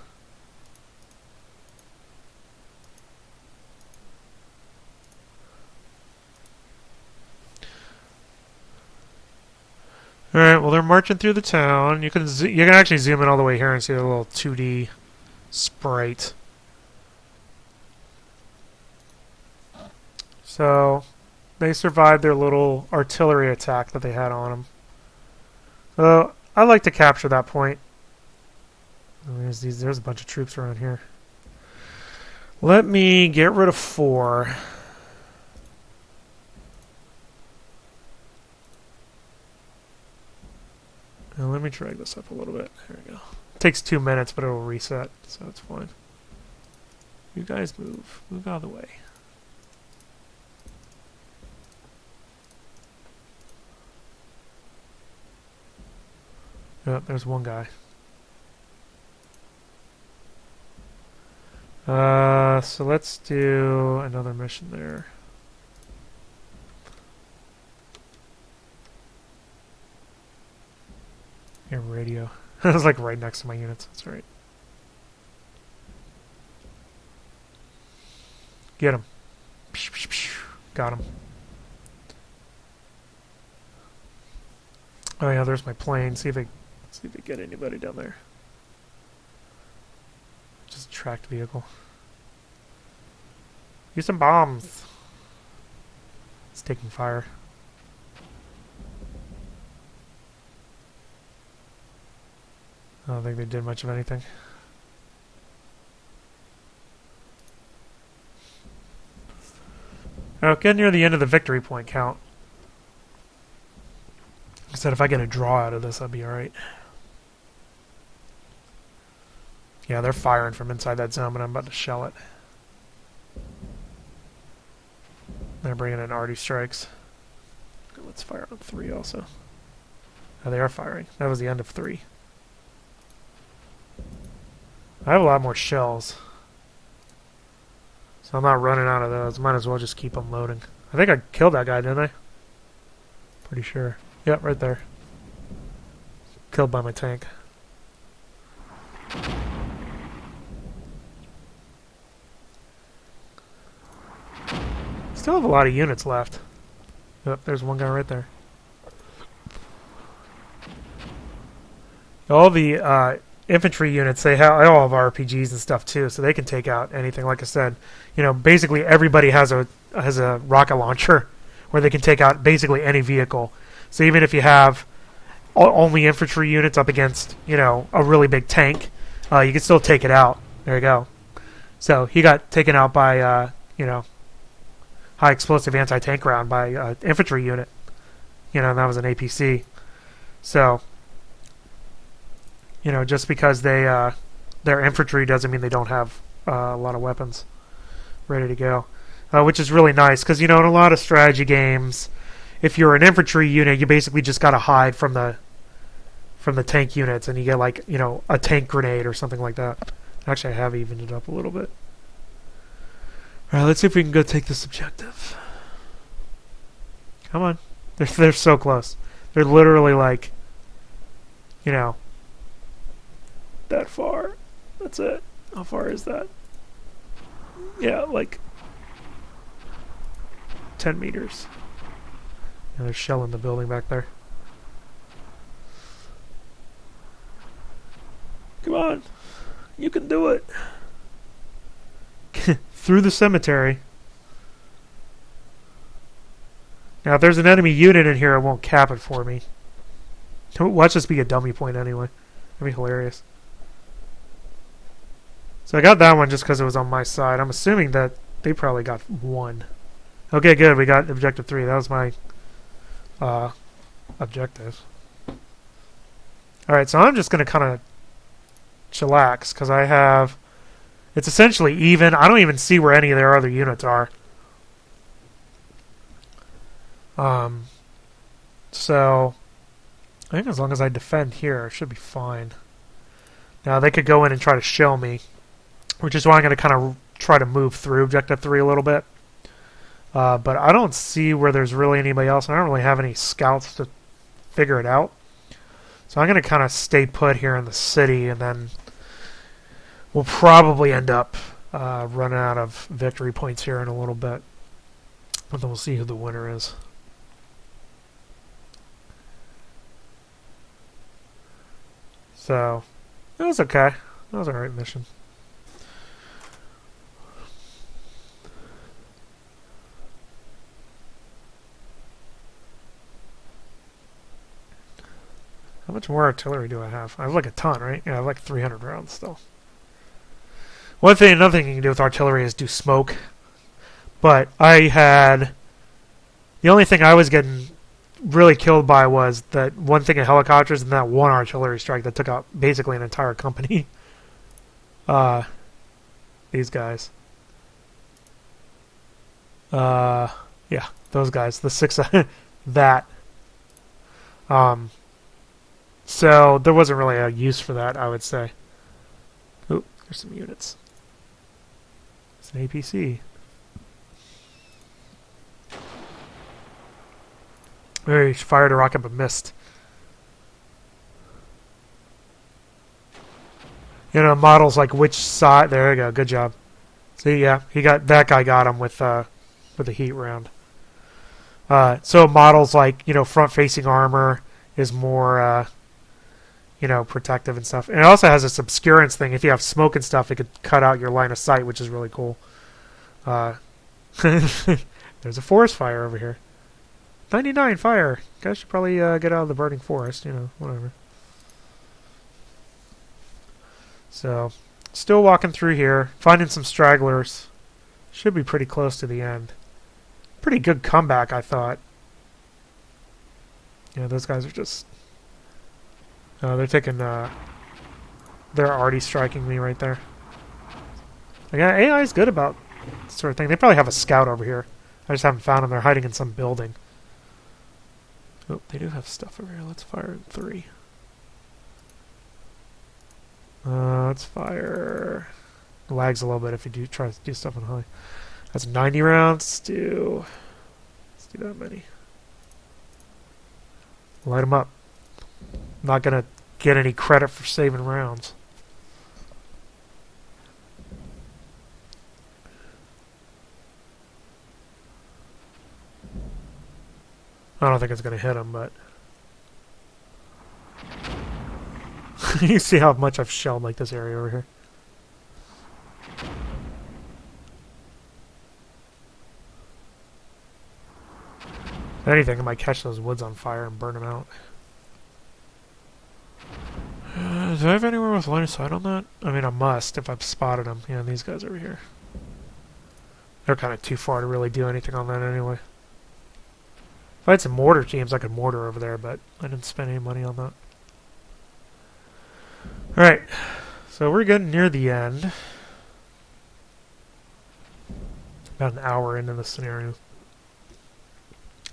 All right. Well, they're marching through the town. You can actually zoom in all the way here and see a little 2D sprite. So they survived their little artillery attack that they had on them. So I'd like to capture that point. Oh, there's a bunch of troops around here. Let me get rid of 4. Now let me drag this up a little bit. There we go. It takes 2 minutes, but it'll reset, so it's fine. You guys move. Move out of the way. Oh, there's one guy. So let's do another mission there. Here, radio. It was like right next to my units. That's right. Get him. Got him. Oh yeah, there's my plane. See if they get anybody down there. Just a tracked vehicle. Use some bombs. It's taking fire. I don't think they did much of anything. Oh, getting near the end of the victory point count. I said if I get a draw out of this, I'll be alright. Yeah, they're firing from inside that zone, but I'm about to shell it. They're bringing in arty strikes. Let's fire on 3 also. Oh, they are firing. That was the end of 3. I have a lot more shells, so I'm not running out of those. Might as well just keep them loading. I think I killed that guy, didn't I? Pretty sure. Yep, right there. Killed by my tank. Still have a lot of units left. Yep, there's one guy right there. All the infantry units, they all have RPGs and stuff too, so they can take out anything. Like I said, you know, basically everybody has a rocket launcher where they can take out basically any vehicle. So even if you have only infantry units up against, you know, a really big tank, you can still take it out. There you go. So he got taken out by, you know, high explosive anti-tank round by infantry unit. You know, and that was an APC. So, you know, just because they're infantry doesn't mean they don't have a lot of weapons ready to go. Which is really nice, because, you know, in a lot of strategy games, if you're an infantry unit, you basically just got to hide from the tank units, and you get, like, you know, a tank grenade or something like that. Actually, I have evened it up a little bit. Alright, let's see if we can go take this objective. Come on. They're so close. They're literally, like, you know, that far. That's it. How far is that? Yeah, like 10 meters. And they're shelling the building back there. Come on. You can do it. Through the cemetery. Now, if there's an enemy unit in here, it won't cap it for me. Watch this be a dummy point anyway. That'd be hilarious. So I got that one just because it was on my side. I'm assuming that they probably got 1. Okay, good. We got objective 3. That was my objective. Alright, so I'm just going to kind of chillax because I have... It's essentially even. I don't even see where any of their other units are. So I think as long as I defend here, I should be fine. Now they could go in and try to shell me, which is why I'm going to kind of try to move through Objective 3 a little bit. But I don't see where there's really anybody else. I don't really have any scouts to figure it out. So I'm going to kind of stay put here in the city, and then we'll probably end up running out of victory points here in a little bit. But then we'll see who the winner is. So, it was okay. That was an alright mission. How much more artillery do I have? I have like a ton, right? Yeah, I have like 300 rounds still. Another thing you can do with artillery is do smoke. But I had... The only thing I was getting really killed by was that one thing of helicopters and that one artillery strike that took out basically an entire company. These guys. Yeah, those guys. The 6... that. So there wasn't really a use for that, I would say. Ooh, there's some units. It's an APC. He fired a rocket but missed. You know, models like which side. There you go. Good job. See, yeah, that guy got him with a heat round. So models like, you know, front-facing armor is more, you know, protective and stuff. And it also has this obscurance thing. If you have smoke and stuff, it could cut out your line of sight, which is really cool. There's a forest fire over here. 99 fire. Guys should probably get out of the burning forest, you know, whatever. So, still walking through here, finding some stragglers. Should be pretty close to the end. Pretty good comeback, I thought. Yeah, those guys are just... they're taking... they're already striking me right there. Again, AI is good about this sort of thing. They probably have a scout over here. I just haven't found them. They're hiding in some building. Oh, they do have stuff over here. Let's fire in 3. Let's fire... It lags a little bit if you do try to do stuff in high. That's 90 rounds. Let's do that many. Light them up. Not going to get any credit for saving rounds. I don't think it's going to hit him, but... You see how much I've shelled like this area over here. If anything, I might catch those woods on fire and burn them out. Do I have anywhere with line of sight on that? I mean, I must if I've spotted them. Yeah, these guys over here. They're kind of too far to really do anything on that anyway. If I had some mortar teams, I could mortar over there, but I didn't spend any money on that. Alright, so we're getting near the end. About an hour into the scenario.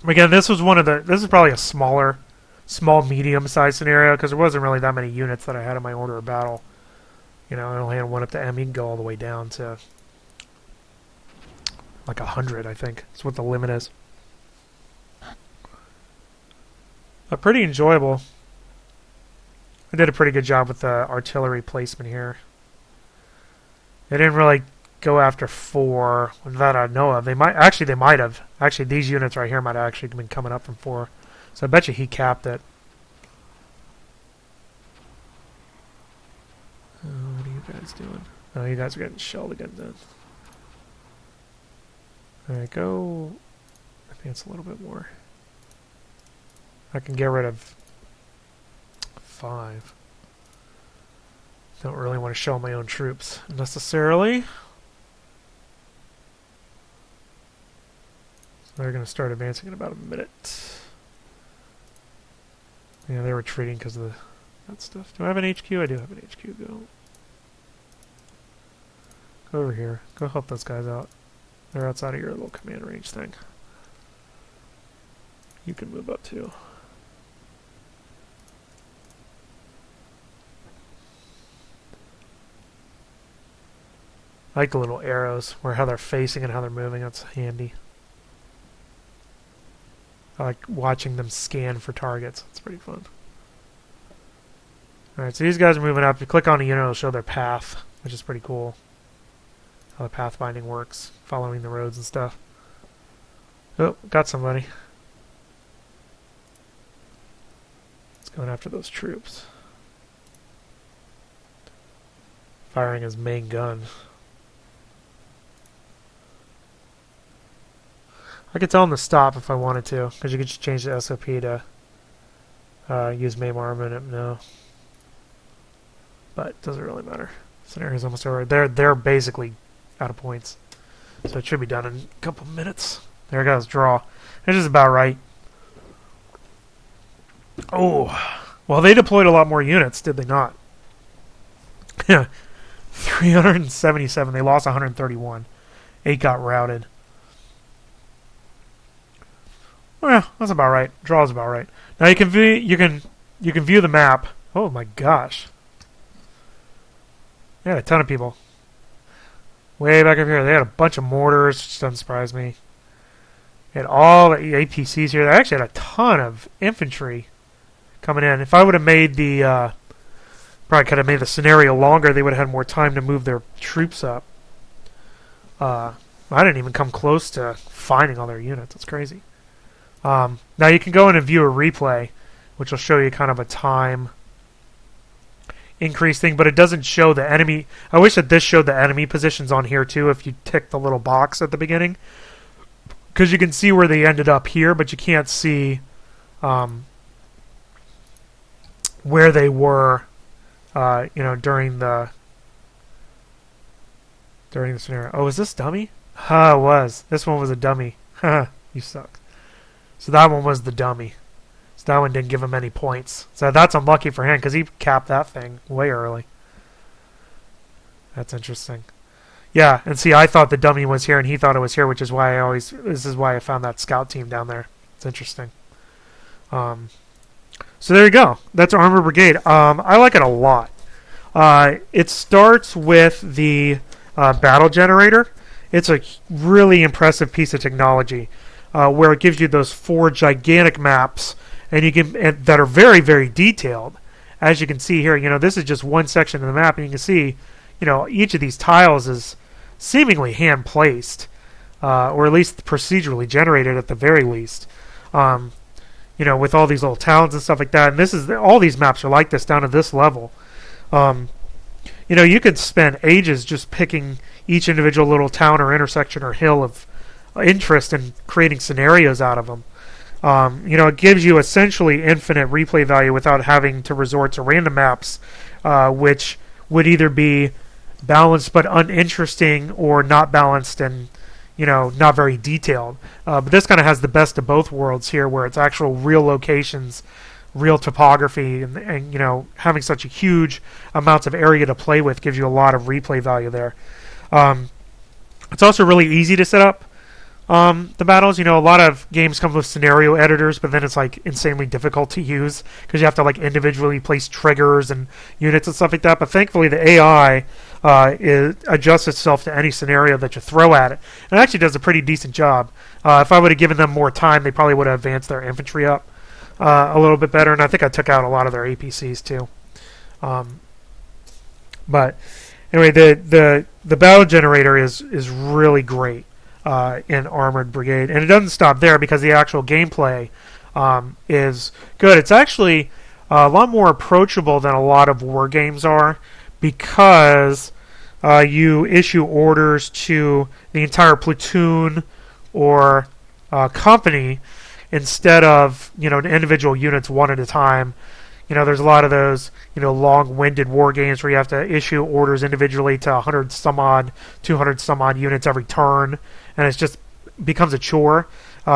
Again, this was this is probably a small, medium-sized scenario, because there wasn't really that many units that I had in my order of battle. You know, I only had one up to M. You can go all the way down to like 100, I think. That's what the limit is. But pretty enjoyable. I did a pretty good job with the artillery placement here. They didn't really go after 4 that I know of. They might have. Actually, these units right here might have actually been coming up from 4. So I bet you he capped it. What are you guys doing? Oh, you guys are getting shelled again then. Alright, go... advance a little bit more. I can get rid of 5. Don't really want to shell my own troops necessarily. They're going to start advancing in about a minute. Yeah, they're retreating because of that stuff. Do I have an HQ? I do have an HQ. Go over here. Go help those guys out. They're outside of your little command range thing. You can move up too. I like the little arrows, where how they're facing and how they're moving. That's handy. I like watching them scan for targets. It's pretty fun. Alright, so these guys are moving up. If you click on a unit, it'll show their path, which is pretty cool. How the pathfinding works, following the roads and stuff. Oh, got somebody. It's going after those troops. Firing his main gun. I could tell him to stop if I wanted to, because you could just change the SOP to use main armament. No. But it doesn't really matter. Scenario's almost over. They're basically out of points. So it should be done in a couple minutes. There goes draw. It's just about right. Oh. Well, they deployed a lot more units, did they not? 377. They lost 131. 8 got routed. Well, that's about right. Draw's about right. Now you can view the map. Oh my gosh. They had a ton of people. Way back up here, they had a bunch of mortars, which doesn't surprise me. They had all the APCs here. They actually had a ton of infantry coming in. If I would have made the probably could have made the scenario longer, they would have had more time to move their troops up. I didn't even come close to finding all their units. That's crazy. Now you can go in and view a replay, which will show you kind of a time increase thing, but it doesn't show the enemy. I wish that this showed the enemy positions on here too if you tick the little box at the beginning, because you can see where they ended up here, but you can't see where they were during the during the scenario. Oh, is this dummy? It was. This one was a dummy. You suck. So that one was the dummy. So that one didn't give him any points. So that's unlucky for him because he capped that thing way early. That's interesting. Yeah, and see, I thought the dummy was here and he thought it was here, which is why this is why I found that scout team down there. It's interesting. So there you go. That's Armored Brigade. I like it a lot. It starts with the battle generator. It's a really impressive piece of technology where it gives you those 4 gigantic maps that are very, very detailed. As you can see here, this is just one section of the map, and you can see, each of these tiles is seemingly hand-placed, or at least procedurally generated at the very least. With all these little towns and stuff like that. And all these maps are like this down to this level. You could spend ages just picking each individual little town or intersection or hill of interest and creating scenarios out of them. It gives you essentially infinite replay value without having to resort to random maps, which would either be balanced but uninteresting or not balanced and not very detailed. But this kind of has the best of both worlds here, where it's actual real locations, real topography, and having such a huge amounts of area to play with gives you a lot of replay value there. It's also really easy to set up the battles. A lot of games come with scenario editors, but then it's like insanely difficult to use because you have to like individually place triggers and units and stuff like that. But thankfully the AI adjusts itself to any scenario that you throw at it, and it actually does a pretty decent job. If I would have given them more time, they probably would have advanced their infantry up a little bit better, and I think I took out a lot of their APCs too. But anyway, the battle generator is really great in Armored Brigade, and it doesn't stop there because the actual gameplay is good. It's actually a lot more approachable than a lot of war games are, because you issue orders to the entire platoon or company instead of individual units one at a time. There's a lot of those long-winded war games where you have to issue orders individually to 100 some odd, 200 some odd units every turn, and it just becomes a chore.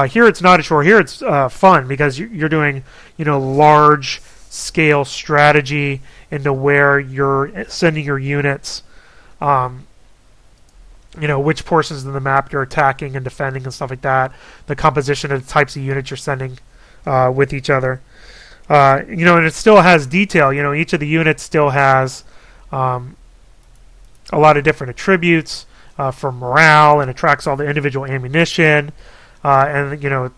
Here it's not a chore. Here it's fun because you're doing large scale strategy into where you're sending your units, which portions of the map you're attacking and defending and stuff like that, the composition of the types of units you're sending with each other. And it still has detail. Each of the units still has a lot of different attributes for morale, and it tracks all the individual ammunition and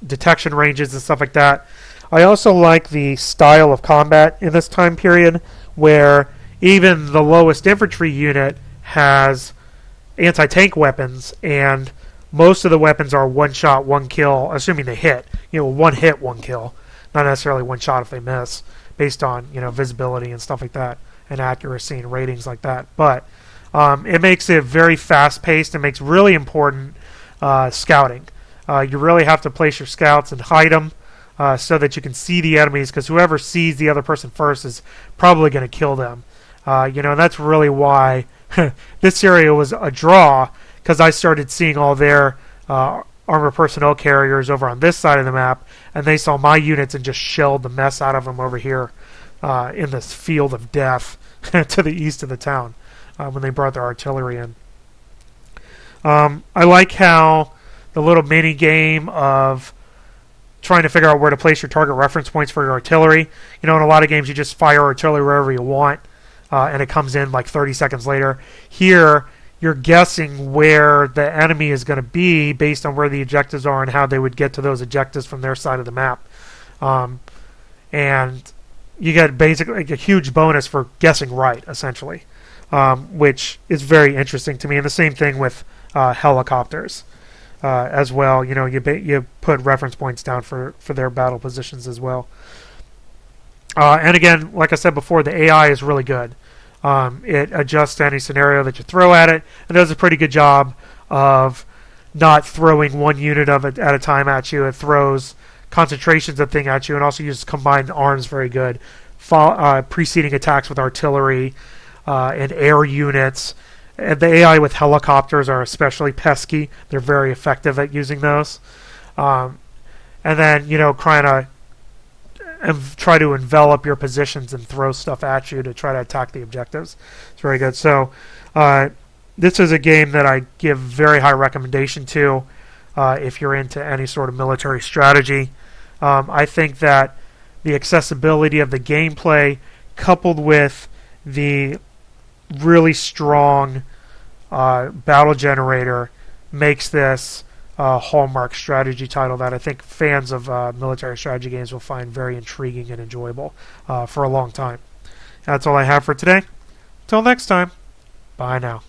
detection ranges and stuff like that. I also like the style of combat in this time period, where even the lowest infantry unit has anti-tank weapons, and most of the weapons are one shot, one kill, assuming they hit. One hit, one kill. Not necessarily one shot if they miss, based on visibility and stuff like that, and accuracy and ratings like that. But it makes it very fast-paced. It makes really important scouting. You really have to place your scouts and hide them so that you can see the enemies, because whoever sees the other person first is probably going to kill them. And that's really why this area was a draw, because I started seeing all their armored personnel carriers over on this side of the map, and they saw my units and just shelled the mess out of them over here in this field of death to the east of the town when they brought their artillery in. I like how the little mini game of trying to figure out where to place your target reference points for your artillery. In a lot of games you just fire artillery wherever you want, and it comes in like 30 seconds later. Here, you're guessing where the enemy is going to be based on where the objectives are and how they would get to those objectives from their side of the map. And you get basically a huge bonus for guessing right, essentially, which is very interesting to me. And the same thing with helicopters as well. You put reference points down for their battle positions as well. And again, like I said before, the AI is really good. It adjusts to any scenario that you throw at it, and does a pretty good job of not throwing one unit of it at a time at you. It throws concentrations of thing at you, and also uses combined arms very good, preceding attacks with artillery and air units, the AI with helicopters are especially pesky. They're very effective at using those. And then, try to envelop your positions and throw stuff at you to try to attack the objectives. It's very good. So this is a game that I give very high recommendation to if you're into any sort of military strategy. I think that the accessibility of the gameplay coupled with the really strong battle generator makes this hallmark strategy title that I think fans of military strategy games will find very intriguing and enjoyable for a long time. That's all I have for today. Till next time, bye now.